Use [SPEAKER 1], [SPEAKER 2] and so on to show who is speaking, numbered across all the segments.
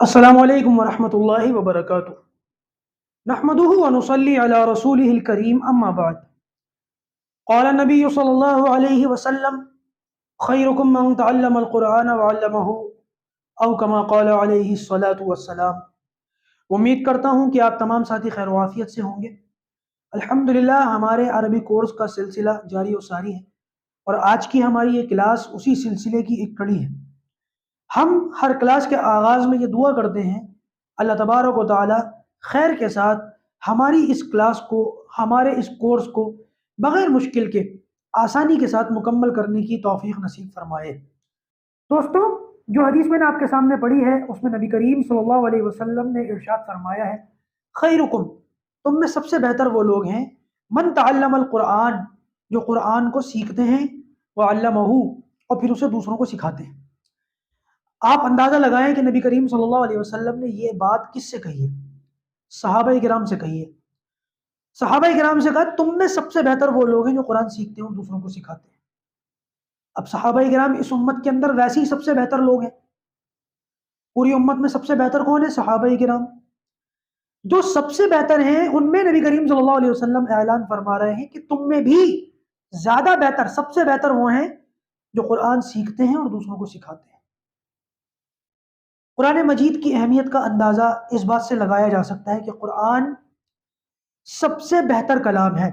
[SPEAKER 1] السلام علیکم ورحمۃ اللہ وبرکاتہ۔ نحمده ونصلي على رسوله الكريم اما بعد۔ قال النبي صلی اللہ علیہ وسلم: خیرکم من تعلم القرآن وعلمه، او کما قال علیہ الصلاۃ والسلام۔ امید کرتا ہوں کہ آپ تمام ساتھی خیر و عافیت سے ہوں گے۔ الحمدللہ ہمارے عربی کورس کا سلسلہ جاری و ساری ہے، اور آج کی ہماری یہ کلاس اسی سلسلے کی ایک کڑی ہے۔ ہم ہر کلاس کے آغاز میں یہ دعا کرتے ہیں اللہ تبارک و تعالی خیر کے ساتھ ہماری اس کلاس کو، ہمارے اس کورس کو بغیر مشکل کے آسانی کے ساتھ مکمل کرنے کی توفیق نصیب فرمائے۔ دوستوں، جو حدیث میں نے آپ کے سامنے پڑھی ہے اس میں نبی کریم صلی اللہ علیہ وسلم نے ارشاد فرمایا ہے: خیرکم، تم میں سب سے بہتر وہ لوگ ہیں من تعلم القرآن، جو قرآن کو سیکھتے ہیں، وعلمہ، اور پھر اسے دوسروں کو سکھاتے ہیں۔ آپ اندازہ لگائیں کہ نبی کریم صلی اللہ علیہ وسلم نے یہ بات کس سے کہی ہے؟ صحابہ کرام سے کہی ہے۔ صحابہ کرام سے کہا تم میں سب سے بہتر وہ لوگ ہیں جو قرآن سیکھتے ہیں اور دوسروں کو سکھاتے ہیں۔ اب صحابہ کرام اس امت کے اندر ویسے ہی سب سے بہتر لوگ ہیں۔ پوری امت میں سب سے بہتر کون ہے؟ صحابہ کرام۔ جو سب سے بہتر ہیں ان میں نبی کریم صلی اللہ علیہ وسلم اعلان فرما رہے ہیں کہ تم میں بھی زیادہ بہتر، سب سے بہتر وہ ہیں جو قرآن سیکھتے ہیں اور دوسروں کو سکھاتے ہیں۔ قرآن مجید کی اہمیت کا اندازہ اس بات سے لگایا جا سکتا ہے کہ قرآن سب سے بہتر کلام ہے۔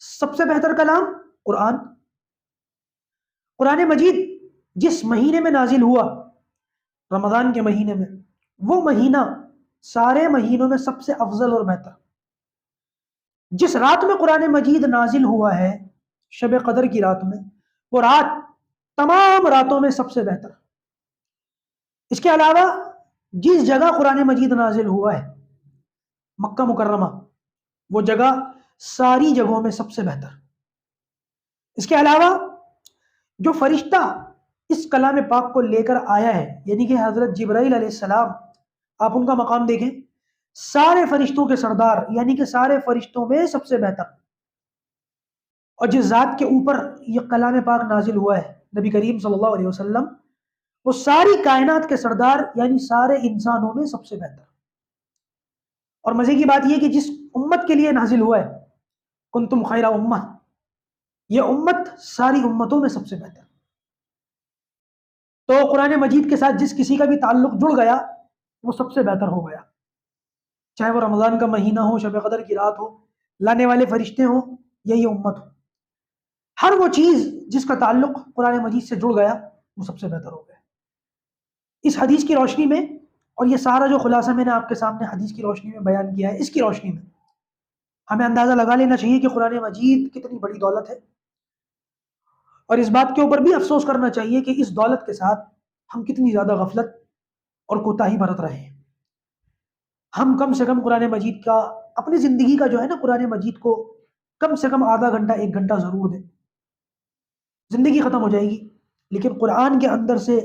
[SPEAKER 1] سب سے بہتر کلام قرآن۔ قرآن مجید جس مہینے میں نازل ہوا، رمضان کے مہینے میں، وہ مہینہ سارے مہینوں میں سب سے افضل اور بہتر۔ جس رات میں قرآن مجید نازل ہوا ہے، شب قدر کی رات میں، وہ رات تمام راتوں میں سب سے بہتر۔ اس کے علاوہ جس جگہ قرآن مجید نازل ہوا ہے، مکہ مکرمہ، وہ جگہ ساری جگہوں میں سب سے بہتر۔ اس کے علاوہ جو فرشتہ اس کلام پاک کو لے کر آیا ہے، یعنی کہ حضرت جبرائیل علیہ السلام، آپ ان کا مقام دیکھیں، سارے فرشتوں کے سردار، یعنی کہ سارے فرشتوں میں سب سے بہتر۔ اور جس ذات کے اوپر یہ کلام پاک نازل ہوا ہے، نبی کریم صلی اللہ علیہ وسلم، وہ ساری کائنات کے سردار، یعنی سارے انسانوں میں سب سے بہتر۔ اور مزے کی بات یہ کہ جس امت کے لیے نازل ہوا ہے، کنتم خیر امہ، یہ امت ساری امتوں میں سب سے بہتر۔ تو قرآن مجید کے ساتھ جس کسی کا بھی تعلق جڑ گیا وہ سب سے بہتر ہو گیا، چاہے وہ رمضان کا مہینہ ہو، شب قدر کی رات ہو، لانے والے فرشتے ہوں یا یہ امت ہو۔ ہر وہ چیز جس کا تعلق قرآن مجید سے جڑ گیا وہ سب سے بہتر ہو گیا۔ اس حدیث کی روشنی میں، اور یہ سارا جو خلاصہ میں نے آپ کے سامنے حدیث کی روشنی میں بیان کیا ہے، اس کی روشنی میں ہمیں اندازہ لگا لینا چاہیے کہ قرآن مجید کتنی بڑی دولت ہے، اور اس بات کے اوپر بھی افسوس کرنا چاہیے کہ اس دولت کے ساتھ ہم کتنی زیادہ غفلت اور کوتاہی برت رہے ہیں۔ ہم کم سے کم قرآن مجید کا، اپنی زندگی کا جو ہے نا، قرآن مجید کو کم سے کم آدھا گھنٹہ، ایک گھنٹہ ضرور دیں۔ زندگی ختم ہو جائے گی لیکن قرآن کے اندر سے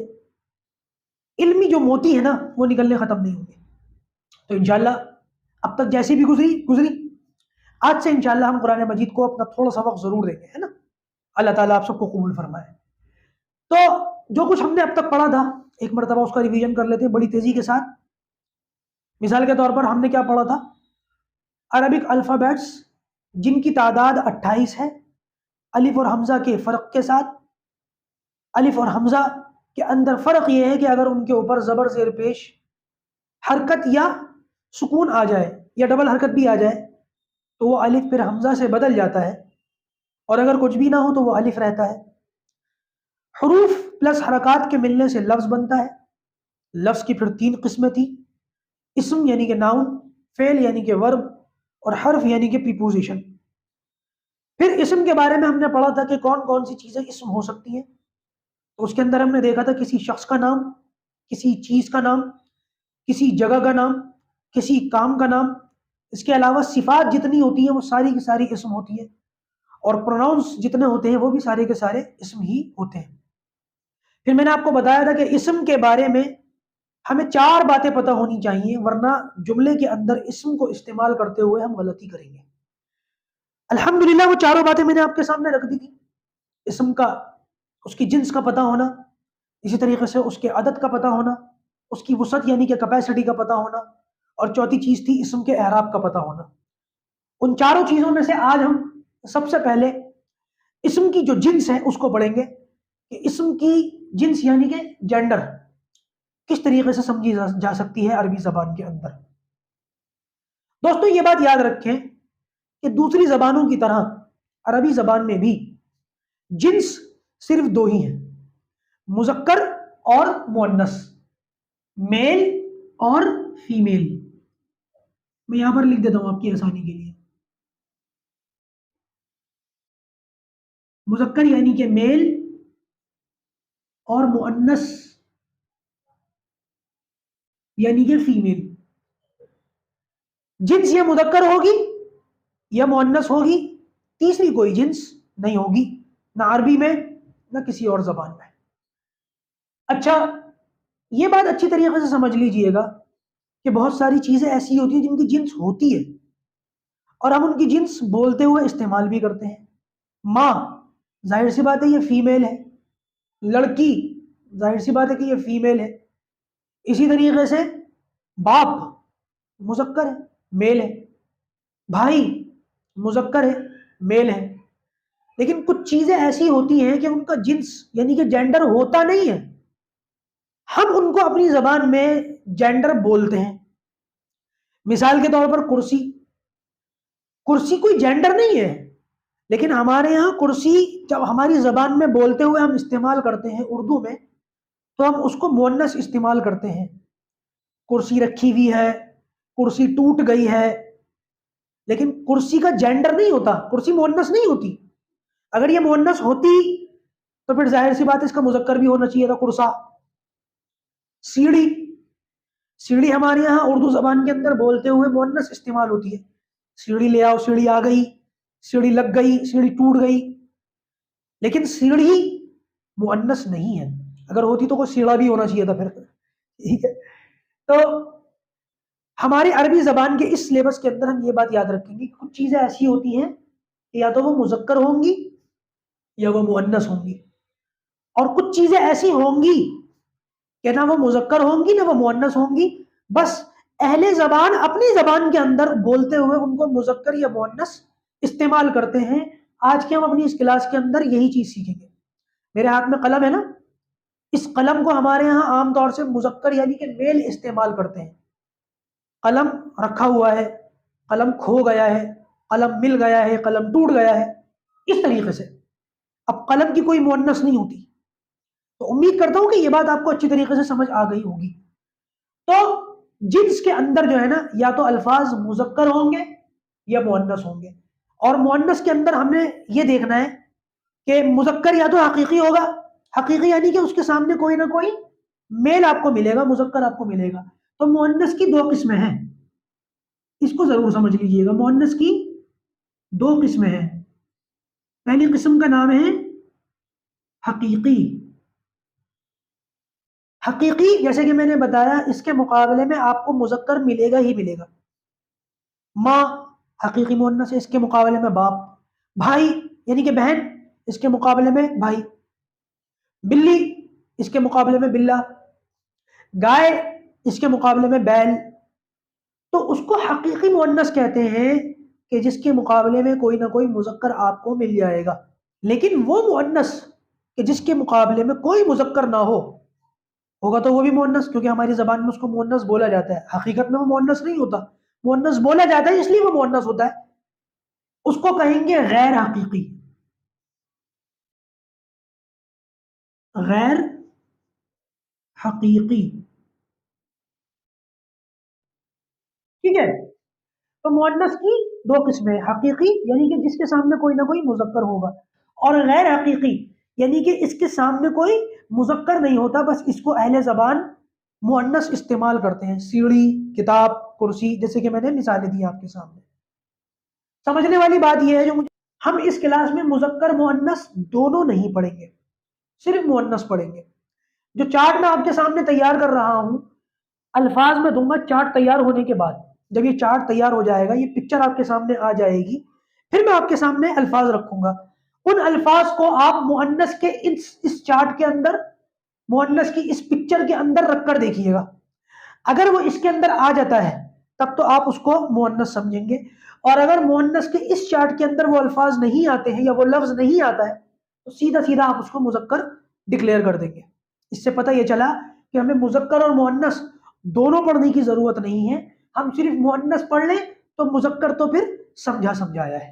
[SPEAKER 1] علمی جو موتی ہے نا، وہ نکلنے ختم نہیں ہوں گے۔ تو انشاءاللہ اب تک جیسی بھی گزری، آج سے انشاءاللہ ہم قرآن مجید کو اپنا تھوڑا سا وقت ضرور دیں گے، ہے نا۔ اللہ تعالیٰ آپ سب کو قبول فرمائے۔ تو جو کچھ ہم نے اب تک پڑھا تھا، ایک مرتبہ اس کا ریویژن کر لیتے ہیں بڑی تیزی کے ساتھ۔ مثال کے طور پر ہم نے کیا پڑھا تھا؟ عربک الفابیٹس، جن کی تعداد 28 ہے، الف اور حمزہ کے فرق کے ساتھ۔ الف اور حمزہ کے اندر فرق یہ ہے کہ اگر ان کے اوپر زبر زیر پیش حرکت یا سکون آ جائے یا ڈبل حرکت بھی آ جائے تو وہ الف پھر حمزہ سے بدل جاتا ہے، اور اگر کچھ بھی نہ ہو تو وہ الف رہتا ہے۔ حروف پلس حرکات کے ملنے سے لفظ بنتا ہے۔ لفظ کی پھر 3 قسمیں تھیں: اسم یعنی کہ ناؤن، فعل یعنی کہ ورب، اور حرف یعنی کہ پریپوزیشن۔ پھر اسم کے بارے میں ہم نے پڑھا تھا کہ کون کون سی چیزیں اسم ہو سکتی ہیں، تو اس کے اندر ہم نے دیکھا تھا کسی شخص کا نام، کسی چیز کا نام، کسی جگہ کا نام، کسی کام کا نام۔ اس کے علاوہ صفات جتنی ہوتی ہیں وہ ساری کی ساری اسم ہوتی ہیں، اور پروناؤنس جتنے ہوتے ہیں وہ بھی سارے کے سارے اسم ہی ہوتے ہیں۔ پھر میں نے آپ کو بتایا تھا کہ اسم کے بارے میں ہمیں 4 باتیں پتہ ہونی چاہیے، ورنہ جملے کے اندر اسم کو استعمال کرتے ہوئے ہم غلطی کریں گے۔ الحمدللہ وہ 4 باتیں میں نے آپ کے سامنے رکھ دی تھی۔ اسم کا، اس کی جنس کا پتہ ہونا، اسی طریقے سے اس کے عدد کا پتہ ہونا، اس کی وسعت یعنی کہ کیپیسٹی کا پتہ ہونا، اور چوتھی چیز تھی اسم کے اعراب کا پتہ ہونا۔ ان چاروں چیزوں میں سے آج ہم سب سے پہلے اسم کی جو جنس ہے اس کو پڑھیں گے، کہ اسم کی جنس یعنی کہ جینڈر کس طریقے سے سمجھی جا سکتی ہے عربی زبان کے اندر۔ دوستو یہ بات یاد رکھیں کہ دوسری زبانوں کی طرح عربی زبان میں بھی جنس صرف دو ہی ہیں، مذکر اور مؤنث، میل اور فیمیل۔ میں یہاں پر لکھ دیتا ہوں آپ کی آسانی کے لیے، مذکر یعنی کہ میل اور مؤنث یعنی کہ فیمیل۔ جنس یا مذکر ہوگی یا مؤنث ہوگی، تیسری کوئی جنس نہیں ہوگی، نہ عربی میں نہ کسی اور زبان میں۔ اچھا یہ بات اچھی طریقے سے سمجھ لیجئے گا کہ بہت ساری چیزیں ایسی ہوتی ہیں جن کی جنس ہوتی ہے اور ہم ان کی جنس بولتے ہوئے استعمال بھی کرتے ہیں۔ ماں ظاہر سی بات ہے یہ فیمیل ہے، لڑکی ظاہر سی بات ہے کہ یہ فیمیل ہے، اسی طریقے سے باپ مذکر ہے، میل ہے، بھائی مذکر ہے، میل ہے۔ لیکن کچھ چیزیں ایسی ہوتی ہیں کہ ان کا جنس یعنی کہ جینڈر ہوتا نہیں ہے، ہم ان کو اپنی زبان میں جینڈر بولتے ہیں۔ مثال کے طور پر کرسی، کرسی کوئی جینڈر نہیں ہے، لیکن ہمارے یہاں کرسی جب ہماری زبان میں بولتے ہوئے ہم استعمال کرتے ہیں اردو میں، تو ہم اس کو مؤنث استعمال کرتے ہیں۔ کرسی رکھی ہوئی ہے، کرسی ٹوٹ گئی ہے، لیکن کرسی کا جینڈر نہیں ہوتا، کرسی مؤنث نہیں ہوتی۔ اگر یہ مؤنث ہوتی تو پھر ظاہر سی بات ہے اس کا مذکر بھی ہونا چاہیے تھا، کرسا۔ سیڑھی، سیڑھی ہمارے یہاں اردو زبان کے اندر بولتے ہوئے مؤنث استعمال ہوتی ہے، سیڑھی لے آؤ، سیڑھی آ گئی، سیڑھی لگ گئی، سیڑھی ٹوٹ گئی، لیکن سیڑھی مؤنث نہیں ہے۔ اگر ہوتی تو کوئی سیڑھا بھی ہونا چاہیے تھا پھر، ٹھیک ہے۔ تو ہماری عربی زبان کے اس سلیبس کے اندر ہم یہ بات یاد رکھیں گے کہ کچھ چیزیں ایسی ہوتی ہیں کہ یا تو وہ مذکر ہوں گی یا وہ مؤنث ہوں گی، اور کچھ چیزیں ایسی ہوں گی کہ نہ وہ مذکر ہوں گی نہ وہ مؤنث ہوں گی، بس اہل زبان اپنی زبان کے اندر بولتے ہوئے ان کو مذکر یا مؤنث استعمال کرتے ہیں۔ آج کے ہم اپنی اس کلاس کے اندر یہی چیز سیکھیں گے۔ میرے ہاتھ میں قلم ہے نا، اس قلم کو ہمارے ہاں عام طور سے مذکر یعنی کہ میل استعمال کرتے ہیں۔ قلم رکھا ہوا ہے، قلم کھو گیا ہے، قلم مل گیا ہے، قلم ٹوٹ گیا ہے، اس طریقے سے۔ اب قلم کی کوئی مؤنث نہیں ہوتی، تو امید کرتا ہوں کہ یہ بات آپ کو اچھی طریقے سے سمجھ آ گئی ہوگی۔ تو جنس کے اندر جو ہے نا، یا تو الفاظ مذکر ہوں گے یا مؤنث ہوں گے، اور مؤنث کے اندر ہم نے یہ دیکھنا ہے کہ مذکر یا تو حقیقی ہوگا، حقیقی یعنی کہ اس کے سامنے کوئی نہ کوئی میل آپ کو ملے گا، مذکر آپ کو ملے گا۔ تو مؤنث کی دو قسمیں ہیں، اس کو ضرور سمجھ لیجیے گا۔ مؤنث کی دو قسمیں ہیں، پہلی قسم کا نام ہے حقیقی۔ حقیقی جیسے کہ میں نے بتایا، اس کے مقابلے میں آپ کو مذکر ملے گا ہی ملے گا۔ ماں حقیقی مؤنث ہے، اس کے مقابلے میں باپ۔ بھائی یعنی کہ بہن، اس کے مقابلے میں بھائی۔ بلی اس کے مقابلے میں بلا۔ گائے اس کے مقابلے میں بیل۔ تو اس کو حقیقی مؤنث کہتے ہیں کہ جس کے مقابلے میں کوئی نہ کوئی مذکر آپ کو مل جائے گا۔ لیکن وہ مؤنث کہ جس کے مقابلے میں کوئی مذکر نہ ہوگا تو وہ بھی مؤنث، کیونکہ ہماری زبان میں اس کو مؤنث بولا جاتا ہے، حقیقت میں وہ مؤنث نہیں ہوتا، مؤنث بولا جاتا ہے اس لیے وہ مؤنث ہوتا ہے، اس کو کہیں گے غیر حقیقی۔ غیر حقیقی، ٹھیک ہے۔ تو مؤنث کی دو قسمیں، حقیقی یعنی کہ جس کے سامنے کوئی نہ کوئی مذکر ہوگا، اور غیر حقیقی یعنی کہ اس کے سامنے کوئی مذکر نہیں ہوتا، بس اس کو اہل زبان مؤنث استعمال کرتے ہیں۔ سیڑھی، کتاب، کرسی، جیسے کہ میں نے مثالیں دی آپ کے سامنے۔ سمجھنے والی بات یہ ہے جو ہم اس کلاس میں مذکر مؤنث دونوں نہیں پڑھیں گے، صرف مؤنث پڑھیں گے۔ جو چارٹ میں آپ کے سامنے تیار کر رہا ہوں، الفاظ میں دوں گا چارٹ تیار ہونے کے بعد۔ جب یہ چارٹ تیار ہو جائے گا، یہ پکچر آپ کے سامنے آ جائے گی، پھر میں آپ کے سامنے الفاظ رکھوں گا۔ ان الفاظ کو آپ مؤنث کے اس چارٹ کے اندر، مؤنث کی اس پکچر کے اندر رکھ کر دیکھیے گا اگر وہ اس کے اندر آ جاتا ہے تب تو آپ اس کو مؤنث سمجھیں گے، اور اگر مؤنث کے اس چارٹ کے اندر وہ الفاظ نہیں آتے ہیں یا وہ لفظ نہیں آتا ہے تو سیدھا سیدھا آپ اس کو مذکر ڈکلیئر کر دیں گے۔ اس سے پتہ یہ چلا کہ ہمیں مذکر اور مؤنث دونوں پڑھنے کی ضرورت نہیں ہے، ہم صرف مؤنث پڑھ لیں تو مذکر تو پھر سمجھا سمجھایا ہے۔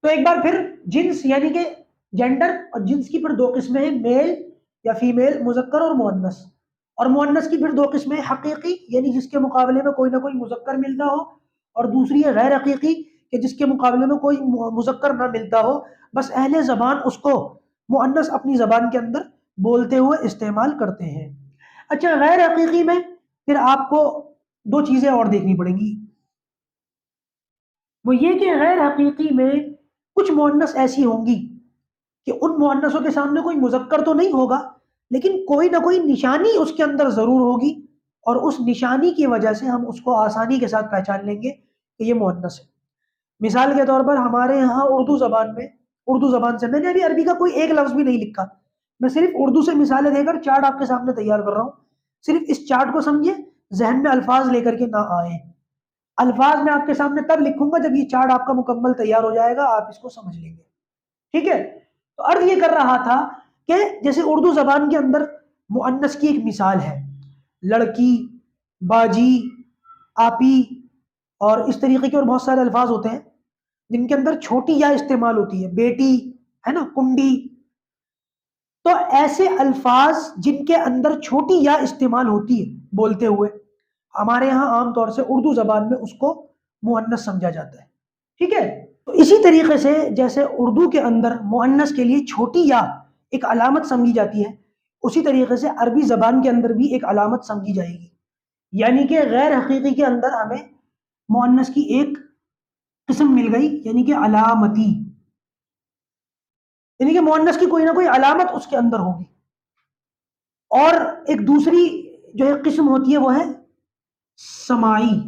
[SPEAKER 1] تو ایک بار پھر جنس یعنی کہ جینڈر، اور جنس کی پھر دو قسمیں ہیں، میل یا فیمیل، مذکر اور مؤنث، اور مؤنث کی پھر دو قسمیں، حقیقی یعنی جس کے مقابلے میں کوئی نہ کوئی مذکر ملتا ہو، اور دوسری ہے غیر حقیقی کہ جس کے مقابلے میں کوئی مذکر نہ ملتا ہو، بس اہل زبان اس کو مؤنث اپنی زبان کے اندر بولتے ہوئے استعمال کرتے ہیں۔ اچھا، غیر حقیقی میں پھر آپ کو دو چیزیں اور دیکھنی پڑیں گی، وہ یہ کہ غیر حقیقی میں کچھ مؤنث ایسی ہوں گی کہ ان مؤنثوں کے سامنے کوئی مذکر تو نہیں ہوگا لیکن کوئی نہ کوئی نشانی اس کے اندر ضرور ہوگی، اور اس نشانی کی وجہ سے ہم اس کو آسانی کے ساتھ پہچان لیں گے کہ یہ مؤنث ہے۔ مثال کے طور پر ہمارے یہاں اردو زبان سے میں نے ابھی عربی کا کوئی ایک لفظ بھی نہیں لکھا، میں صرف اردو سے مثالیں دے کر چارٹ آپ کے سامنے تیار کر رہا ہوں، صرف اس چارٹ کو سمجھے، ذہن میں الفاظ لے کر کے نہ آئیں، الفاظ میں آپ کے سامنے تب لکھوں گا جب یہ چارٹ آپ کا مکمل تیار ہو جائے گا، آپ اس کو سمجھ لیں گے، ٹھیک ہے؟ تو عرض یہ کر رہا تھا کہ جیسے اردو زبان کے اندر مؤنث کی ایک مثال ہے لڑکی، باجی، آپی، اور اس طریقے کے اور بہت سارے الفاظ ہوتے ہیں جن کے اندر چھوٹی یا استعمال ہوتی ہے، بیٹی ہے نا، کنڈی۔ تو ایسے الفاظ جن کے اندر چھوٹی یا استعمال ہوتی ہے بولتے ہوئے، ہمارے ہاں عام طور سے اردو زبان میں اس کو مؤنث سمجھا جاتا ہے، ٹھیک ہے؟ تو اسی طریقے سے جیسے اردو کے اندر مؤنث کے لیے چھوٹی یا ایک علامت سمجھی جاتی ہے، اسی طریقے سے عربی زبان کے اندر بھی ایک علامت سمجھی جائے گی، یعنی کہ غیر حقیقی کے اندر ہمیں مؤنث کی ایک قسم مل گئی، یعنی کہ علامتی، یعنی کہ مؤنث کی کوئی نہ کوئی علامت اس کے اندر ہوگی۔ اور ایک دوسری جو ہے قسم ہوتی ہے وہ ہے سماعی۔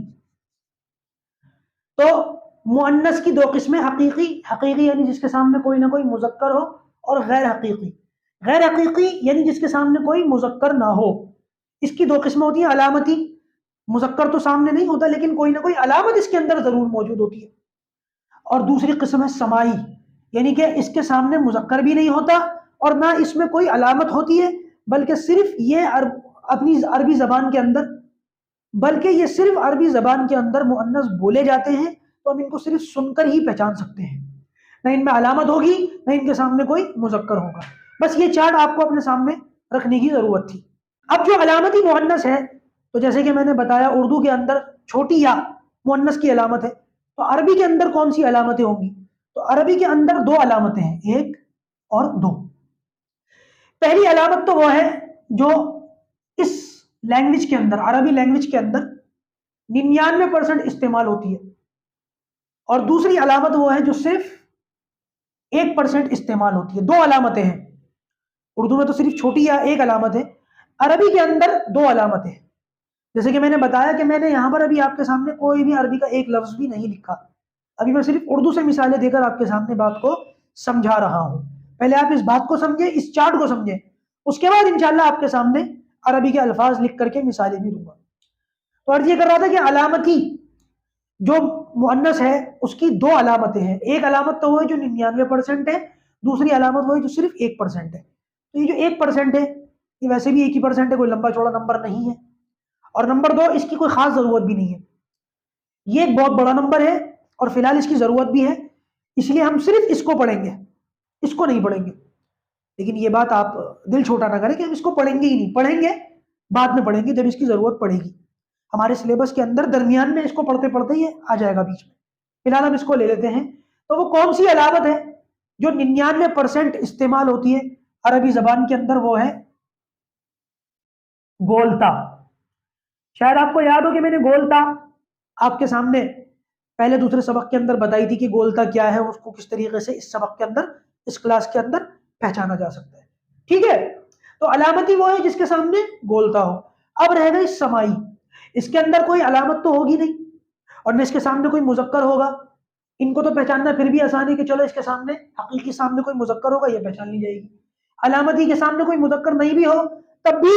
[SPEAKER 1] تو مؤنث کی دو قسمیں، حقیقی یعنی جس کے سامنے کوئی نہ کوئی مذکر ہو، اور غیر حقیقی یعنی جس کے سامنے کوئی مذکر نہ ہو۔ اس کی دو قسمیں ہوتی ہیں، علامتی، مذکر تو سامنے نہیں ہوتا لیکن کوئی نہ کوئی علامت اس کے اندر ضرور موجود ہوتی ہے، اور دوسری قسم ہے سماعی، یعنی کہ اس کے سامنے مذکر بھی نہیں ہوتا اور نہ اس میں کوئی علامت ہوتی ہے، بلکہ صرف یہ اپنی عربی زبان کے اندر مؤنث بولے جاتے ہیں، تو ہم ان کو صرف سن کر ہی پہچان سکتے ہیں، نہ ان میں علامت ہوگی نہ ان کے سامنے کوئی مذکر ہوگا۔ بس یہ چارٹ آپ کو اپنے سامنے رکھنے کی ضرورت تھی۔ اب جو علامتی مؤنث ہے، تو جیسے کہ میں نے بتایا اردو کے اندر چھوٹی یا مؤنث کی علامت ہے، تو عربی کے اندر کون سی علامتیں ہوں گی؟ تو عربی کے اندر دو علامتیں ہیں، ایک اور دو۔ پہلی علامت تو وہ ہے جو اس لینگویج کے اندر، عربی لینگویج کے اندر 99% استعمال ہوتی ہے، اور دوسری علامت وہ ہے جو صرف 1% استعمال ہوتی ہے۔ دو علامتیں ہیں، اردو میں تو صرف چھوٹی یا ایک علامت ہے، عربی کے اندر دو علامتیں ہیں۔ جیسے کہ میں نے بتایا کہ میں نے یہاں پر ابھی آپ کے سامنے کوئی بھی عربی کا ایک لفظ بھی نہیں لکھا، ابھی میں صرف اردو سے مثالیں دے کر آپ کے سامنے بات کو سمجھا رہا ہوں۔ پہلے آپ اس بات کو سمجھیں، اس چارٹ کو سمجھیں، اس کے بعد انشاءاللہ آپ کے سامنے عربی کے الفاظ لکھ کر کے مثالیں بھی دوں گا۔ تو عرض یہ کر رہا تھا کہ علامتی جو مؤنث ہے اس کی دو علامتیں ہیں، ایک علامت تو وہ ہے جو 99% ہے، دوسری علامت وہ ہے جو صرف 1% ہے۔ تو یہ جو 1% ہے یہ ویسے بھی 1% ہے، کوئی لمبا چوڑا نمبر نہیں ہے، اور نمبر دو اس کی کوئی خاص ضرورت بھی نہیں ہے، یہ ایک بہت بڑا نمبر ہے اور فی الحال اس کی ضرورت بھی ہے، اس لیے ہم صرف اس کو پڑھیں گے، اس کو نہیں پڑھیں گے۔ لیکن یہ بات آپ دل چھوٹا نہ کریں کہ ہم اس کو پڑھیں گے ہی نہیں، پڑھیں گے، بعد میں پڑھیں گے جب اس کی ضرورت پڑے گی، ہمارے سلیبس کے اندر درمیان میں اس کو پڑھتے پڑھتے یہ آ جائے گا بیچ میں، فی الحال ہم اس کو لے لیتے ہیں۔ تو وہ کون سی علامت ہے جو 99% استعمال ہوتی ہے عربی زبان کے اندر؟ وہ ہے گولتا۔ شاید آپ کو یاد ہو کہ میں نے گولتا آپ کے سامنے پہلے دوسرے سبق کے اندر بتائی تھی کہ گولتا کیا ہے، اس کو کس طریقے سے اس سبق کے اندر، اس کلاس کے اندر پہچانا جا سکتا ہے، ٹھیک ہے؟ تو علامتی وہ ہے جس کے سامنے گولتا ہو۔ اب رہ گئی سمائی، اس کے اندر کوئی علامت تو ہوگی نہیں اور نہ اس کے سامنے کوئی مذکر ہوگا، ان کو تو پہچاننا پھر بھی آسان ہے کہ چلو اس کے سامنے حقیقی سامنے کوئی مذکر ہوگا، یہ پہچان لی جائے گی۔ علامتی کے سامنے کوئی مذکر نہیں بھی ہو تب بھی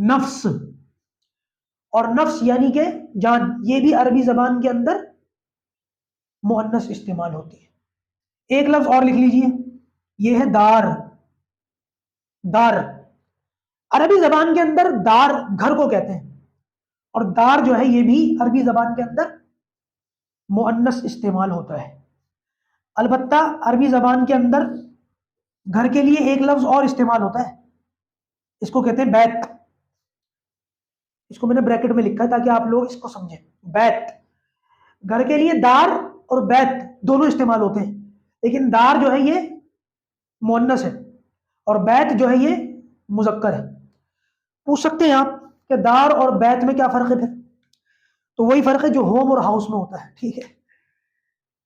[SPEAKER 1] نفس، اور نفس یعنی کہ جان، یہ بھی عربی زبان کے اندر مؤنث استعمال ہوتی ہے۔ ایک لفظ اور لکھ لیجئے، یہ ہے دار۔ دار عربی زبان کے اندر دار گھر کو کہتے ہیں، اور دار جو ہے یہ بھی عربی زبان کے اندر مؤنث استعمال ہوتا ہے۔ البتہ عربی زبان کے اندر گھر کے لیے ایک لفظ اور استعمال ہوتا ہے، اس کو کہتے ہیں بیت۔ اس کو میں نے بریکٹ میں لکھا ہے تاکہ آپ لوگ اس کو سمجھیں۔ بیت، گھر کے لیے دار اور بیت دونوں استعمال ہوتے ہیں، لیکن دار جو ہے یہ مؤنث ہے اور بیت جو ہے یہ مذکر ہے۔ پوچھ سکتے ہیں آپ کہ دار اور بیت میں کیا فرق ہے پھر؟ تو وہی فرق ہے جو ہوم اور ہاؤس میں ہوتا ہے، ٹھیک ہے؟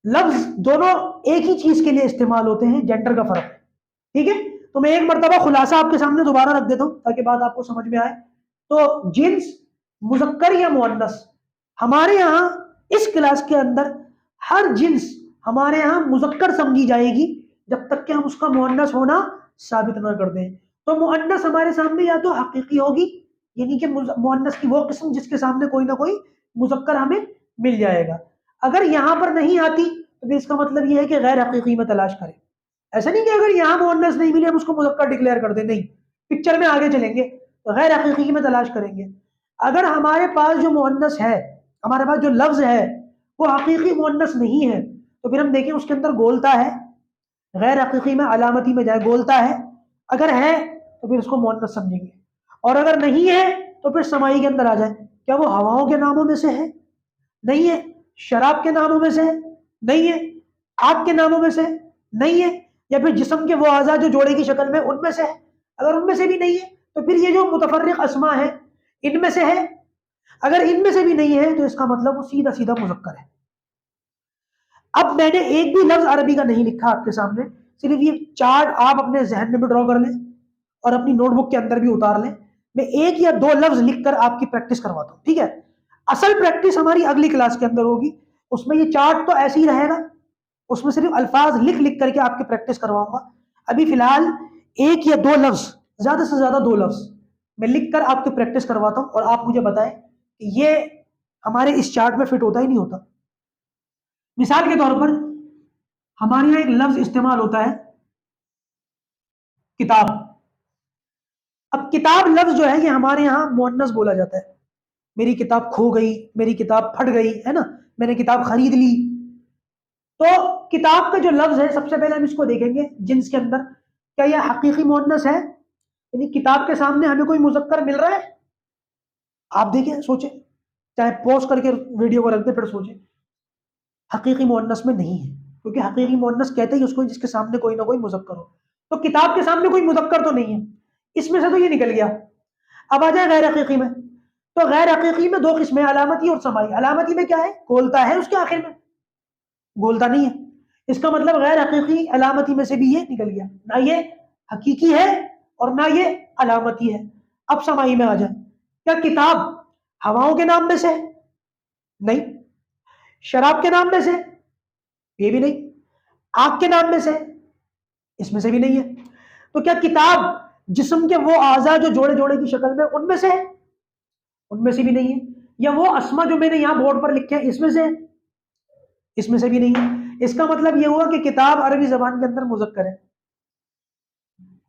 [SPEAKER 1] لفظ دونوں ایک ہی چیز کے لیے استعمال ہوتے ہیں، جینڈر کا فرق ہے، ٹھیک ہے؟ تو میں ایک مرتبہ خلاصہ آپ کے سامنے دوبارہ رکھ دیتا ہوں تاکہ بات آپ کو سمجھ میں آئے۔ تو جنس مذکر یا مؤنث، ہمارے یہاں اس کلاس کے اندر ہر جنس ہمارے یہاں مذکر سمجھی جائے گی جب تک کہ ہم اس کا مؤنث ہونا ثابت نہ کر دیں۔ تو مؤنث ہمارے سامنے یا تو حقیقی ہوگی، یعنی کہ مؤنث کی وہ قسم جس کے سامنے کوئی نہ کوئی مذکر ہمیں مل جائے گا۔ اگر یہاں پر نہیں آتی تو پھر اس کا مطلب یہ ہے کہ غیر حقیقی میں تلاش کریں۔ ایسا نہیں کہ اگر یہاں مؤنث نہیں ملے ہم اس کو مذکر ڈکلیئر کر دیں، نہیں، پکچر میں آگے چلیں گے، غیر حقیقی میں تلاش کریں گے۔ اگر ہمارے پاس جو مؤنث ہے، ہمارے پاس جو لفظ ہے وہ حقیقی مؤنث نہیں ہے تو پھر ہم دیکھیں اس کے اندر گولتا ہے، غیر حقیقی میں علامتی میں جائے گولتا ہے، اگر ہے تو پھر اس کو مؤنث سمجھیں گے، اور اگر نہیں ہے تو پھر سمائی کے اندر آ جائے۔ کیا وہ ہواؤں کے ناموں میں سے ہے؟ نہیں ہے۔ شراب کے ناموں میں سے ہے؟ نہیں ہے۔ آگ کے ناموں میں سے نہیں ہے۔ یا پھر جسم کے وہ اعضاء جو جوڑے کی شکل میں ان میں سے ہے؟ اگر ان میں سے بھی نہیں ہے تو پھر یہ جو متفرق اسماء ہے ان میں سے ہے؟ اگر ان میں سے بھی نہیں ہے تو اس کا مطلب وہ سیدھا سیدھا مذکر ہے۔ اب میں نے ایک بھی لفظ عربی کا نہیں لکھا آپ کے سامنے، صرف یہ چارٹ آپ اپنے ذہن میں بھی ڈرا کر لیں اور اپنی نوٹ بک کے اندر بھی اتار لیں۔ میں ایک یا دو لفظ لکھ کر آپ کی پریکٹس کرواتا ہوں، ٹھیک ہے؟ اصل پریکٹس ہماری اگلی کلاس کے اندر ہوگی، اس میں یہ چارٹ تو ایسے ہی رہے گا، اس میں صرف الفاظ لکھ لکھ کر کے آپ کی پریکٹس کرواؤں گا۔ ابھی فی الحال ایک یا دو لفظ، زیادہ سے زیادہ دو لفظ میں لکھ کر آپ کی پریکٹس کرواتا ہوں، اور آپ مجھے بتائیں کہ یہ ہمارے اس چارٹ میں فٹ ہوتا ہی نہیں ہوتا۔ مثال کے طور پر ہمارے یہاں ایک لفظ استعمال ہوتا ہے کتاب۔ اب کتاب لفظ جو ہے یہ ہمارے یہاں مؤنث بولا جاتا ہے۔ میری کتاب کھو گئی، میری کتاب پھٹ گئی، ہے نا، میں نے کتاب خرید لی۔ تو کتاب کا جو لفظ ہے سب سے پہلے ہم اس کو دیکھیں گے جنس کے اندر، کیا یہ حقیقی مؤنث ہے؟ یعنی کتاب کے سامنے ہمیں کوئی مذکر مل رہا ہے؟ آپ دیکھیں، سوچیں، چاہے پوز کر کے ویڈیو کو رکھ دیں پھر سوچیں۔ حقیقی مؤنث میں نہیں ہے، کیونکہ حقیقی مؤنث کہتے ہیں اس کو جس کے سامنے کوئی نہ کوئی مذکر ہو۔ تو کتاب کے سامنے کوئی مذکر تو نہیں ہے، اس میں سے تو یہ نکل گیا۔ اب آ جائے غیر حقیقی میں، تو غیر حقیقی میں دو قسمیں، علامتی اور سمائی۔ علامتی میں کیا ہے؟ گولتا ہے اس کے آخر میں، گولتا نہیں ہے، اس کا مطلب غیر حقیقی علامتی میں سے بھی یہ نکل گیا، نہ یہ حقیقی ہے اور نہ یہ علامتی ہے۔ اب سمائی میں آ جائے، کیا کتاب ہواؤں کے نام میں سے؟ نہیں۔ شراب کے نام میں سے؟ یہ بھی نہیں۔ آگ کے نام میں سے؟ اس میں سے بھی نہیں ہے۔ تو کیا کتاب جسم کے وہ اعضاء جو جوڑے جوڑے کی شکل میں ان میں سے ہے؟ ان میں سے بھی نہیں ہے۔ یا وہ اسما جو میں نے یہاں بورڈ پر لکھے ہیں اس میں سے ہے؟ اس میں سے بھی نہیں ہے۔ اس کا مطلب یہ ہوا کہ کتاب عربی زبان کے اندر مذکر ہے۔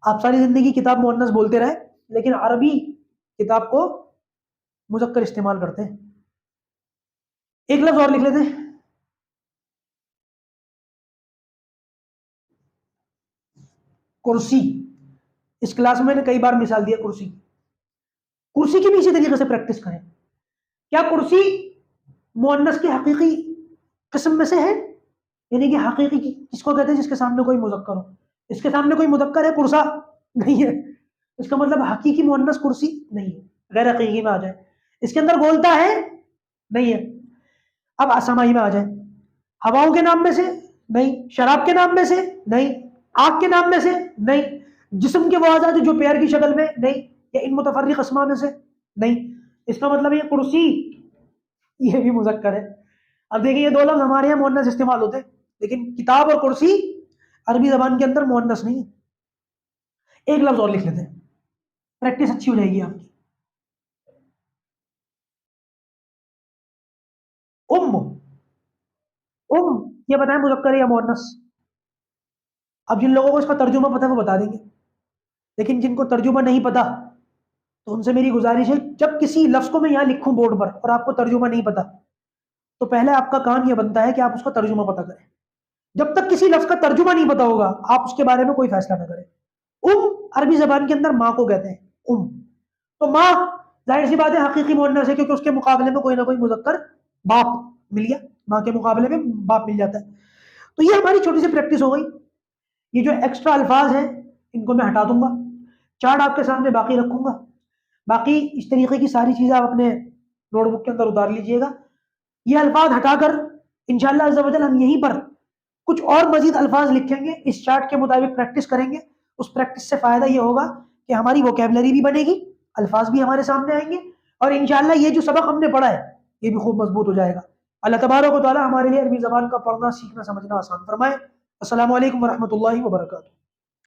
[SPEAKER 1] آپ ساری زندگی کتاب مؤنث بولتے رہے لیکن عربی کتاب کو مذکر استعمال کرتے ہیں۔ ایک لفظ اور لکھ لیتے ہیں، کرسی۔ اس کلاس میں نے کئی بار مثال دیا کرسی، کرسی کی بھی اسی طریقے سے پریکٹس کریں۔ کیا کرسی مؤنث کی حقیقی قسم میں سے ہے؟ یعنی کہ حقیقی کی جس کو کہتے ہیں جس کے سامنے کوئی مذکر ہو۔ اس کے سامنے کوئی مذکر ہے؟ کرسا نہیں ہے، اس کا مطلب حقیقی مؤنث کرسی نہیں ہے۔ غیر حقیقی میں آ جائے، اس کے اندر گولتا ہے؟ نہیں ہے۔ اب اسمائی میں آ جائے، ہواؤں کے نام میں سے؟ نہیں۔ شراب کے نام میں سے؟ نہیں۔ آگ کے نام میں سے؟ نہیں۔ جسم کے وہ اعضاء جو پیر کی شکل میں؟ نہیں۔ یا ان متفرق اسماء میں سے؟ نہیں۔ اس کا مطلب یہ کرسی یہ بھی مذکر ہے۔ اب دیکھیں یہ دو لفظ ہمارے یہاں مؤنث استعمال ہوتے ہیں لیکن کتاب اور کرسی عربی زبان کے اندر مؤنث نہیں ہے۔ ایک لفظ اور لکھ لیتے ہیں، پریکٹس اچھی ہو جائے گی آپ کی۔ ام، ام یہ بتائیں مذکر ہے یا مؤنث؟ اب جن لوگوں کو اس کا ترجمہ پتہ ہے وہ بتا دیں گے، لیکن جن کو ترجمہ نہیں پتا تو ان سے میری گزارش ہے، جب کسی لفظ کو میں یہاں لکھوں بورڈ پر اور آپ کو ترجمہ نہیں پتا، تو پہلے آپ کا کام یہ بنتا ہے کہ آپ اس کا ترجمہ پتا کریں۔ جب تک کسی لفظ کا ترجمہ نہیں پتا ہوگا آپ اس کے بارے میں کوئی فیصلہ نہ کریں۔ ام عربی زبان کے اندر ماں کو کہتے ہیں، ام، تو ماں ظاہر سی بات ہے حقیقی مؤنث ہے، کیونکہ اس کے مقابلے میں کوئی نہ کوئی مذکر باپ مل گیا، ماں کے مقابلے میں باپ مل جاتا ہے۔ تو یہ ہماری چھوٹی سی پریکٹس ہو گئی۔ یہ جو ایکسٹرا الفاظ ہیں ان کو میں ہٹا دوں گا، چارٹ آپ کے سامنے باقی رکھوں گا، باقی اس طریقے کی ساری چیزیں آپ اپنے نوٹ بک کے اندر اتار لیجئے گا۔ یہ الفاظ ہٹا کر انشاءاللہ عز و جل ہم یہیں پر کچھ اور مزید الفاظ لکھیں گے، اس چارٹ کے مطابق پریکٹس کریں گے۔ اس پریکٹس سے فائدہ یہ ہوگا کہ ہماری ووکیبلری بھی بنے گی، الفاظ بھی ہمارے سامنے آئیں گے، اور انشاءاللہ یہ جو سبق ہم نے پڑھا ہے یہ بھی خوب مضبوط ہو جائے گا۔ اللہ تبارک و تعالی ہمارے لیے عربی زبان کا پڑھنا، سیکھنا، سمجھنا آسان فرمائے۔ السلام علیکم ورحمۃ اللہ وبرکاتہ۔